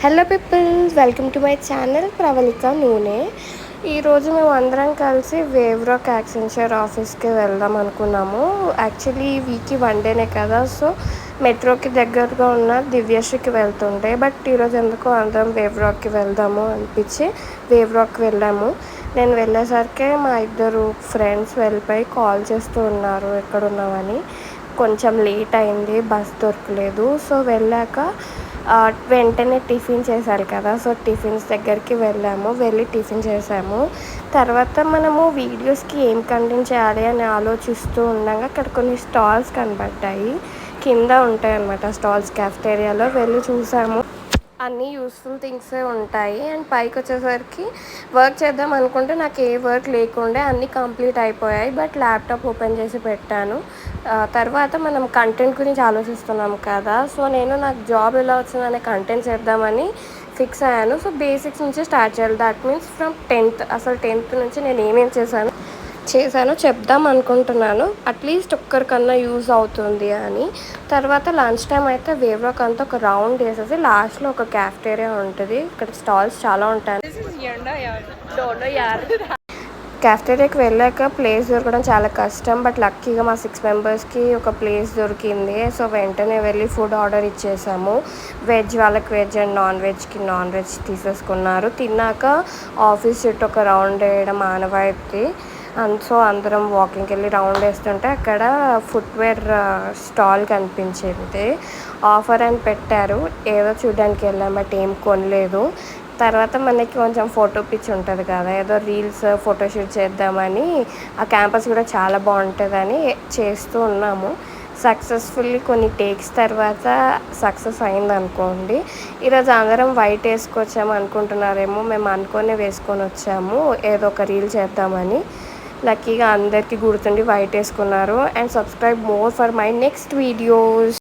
Hello peoples, welcome to my channel Pravallika Nune. ఈరోజు మేము అందరం కలిసి వేవ్ రాక్ యాక్సెంచర్ ఆఫీస్కి వెళ్దాం అనుకున్నాము. యాక్చువల్లీ ఈ వీక్కి 1 డేనే కదా, సో మెట్రోకి దగ్గరగా ఉన్న దివ్యశ్రీకి వెళ్తుండే. బట్ ఈరోజు ఎందుకో అందరం వేవ్ రాక్కి వెళ్దాము అనిపించి వేవ్ రాక్కి వెళ్ళాము. నేను వెళ్ళేసరికి మా ఇద్దరు ఫ్రెండ్స్ వెళ్ళిపోయి కాల్ చేస్తూ ఉన్నారు ఎక్కడున్నామని. కొంచెం లేట్ అయింది, బస్ దొరకలేదు. సో వెళ్ళాక వెంటనే టిఫిన్ చేశారు కదా, సో టిఫిన్స్ దగ్గరికి వెళ్ళి టిఫిన్ చేసాము. తర్వాత మనము వీడియోస్కి ఏం కంటెంట్ చేయాలి అని ఆలోచిస్తూ ఉండగా అక్కడ కొన్ని స్టాల్స్ కనబడ్డాయి. కింద ఉంటాయి అన్నమాట స్టాల్స్. క్యాఫ్టేరియాలో వెళ్ళి చూసాము, అన్నీ యూస్ఫుల్ థింగ్సే ఉంటాయి. అండ్ పైకి వచ్చేసరికి వర్క్ చేద్దాం అనుకుంటే నాకు ఏ వర్క్ లేకుండే, అన్నీ కంప్లీట్ అయిపోయాయి. బట్ ల్యాప్టాప్ ఓపెన్ చేసి పెట్టాను. తర్వాత మనం కంటెంట్ గురించి ఆలోచిస్తున్నాం కదా, సో నేను నాకు జాబ్ ఎలా వచ్చిందనే కంటెంట్ చేద్దామని ఫిక్స్ అయ్యాను. సో బేసిక్స్ నుంచి స్టార్ట్ చేయాలి. దట్ మీన్స్ ఫ్రమ్ 10th, అసలు 10th నుంచి నేను ఏమేమి చేశానో చెప్దాం అనుకుంటున్నాను. అట్లీస్ట్ ఒక్కరికన్నా యూజ్ అవుతుంది అని. తర్వాత లంచ్ టైం అయితే వేవ్ రాక్ అంతా ఒక రౌండ్ వేసేసి లాస్ట్లో ఒక క్యాఫ్టేరియా ఉంటుంది. ఇక్కడ స్టాల్స్ చాలా ఉంటాయి. క్యాఫ్టేరియాకి వెళ్ళాక ప్లేస్ దొరకడం చాలా కష్టం. బట్ లక్కీగా మా 6 మెంబర్స్కి ఒక ప్లేస్ దొరికింది. సో వెంటనే వెళ్ళి ఫుడ్ ఆర్డర్ ఇచ్చేసాము. వెజ్ వాళ్ళకి వెజ్ అండ్ నాన్ వెజ్కి నాన్ వెజ్ తీసేసుకున్నారు. తిన్నాక ఆఫీస్ చుట్టూ ఒక రౌండ్ వేయడం ఆనవాయితీ. సో అందరం వాకింగ్కి వెళ్ళి రౌండ్ వేస్తుంటే అక్కడ ఫుట్వేర్ స్టాల్ కనిపించింది. ఆఫర్ అని పెట్టారు. ఏదో చూడడానికి వెళ్ళాం, బట్ ఏం కొనలేదు. తర్వాత మనకి కొంచెం ఫోటో పిచ్ ఉంటుంది కదా, ఏదో రీల్స్ ఫోటోషూట్ చేద్దామని. ఆ క్యాంపస్ కూడా చాలా బాగుంటుందని చేస్తూ ఉన్నాము. సక్సెస్ఫుల్లీ కొన్ని టేక్స్ తర్వాత సక్సెస్ అయింది అనుకోండి. ఈరోజు అందరం వైట్ వేసుకొచ్చాము అనుకుంటున్నారేమో, మేము అనుకునే వేసుకొని వచ్చాము ఏదో ఒక రీల్ చేద్దామని. లక్కీగా అందరికీ గుర్తుండి వైట్ వేసుకున్నారు. And subscribe more for my next videos.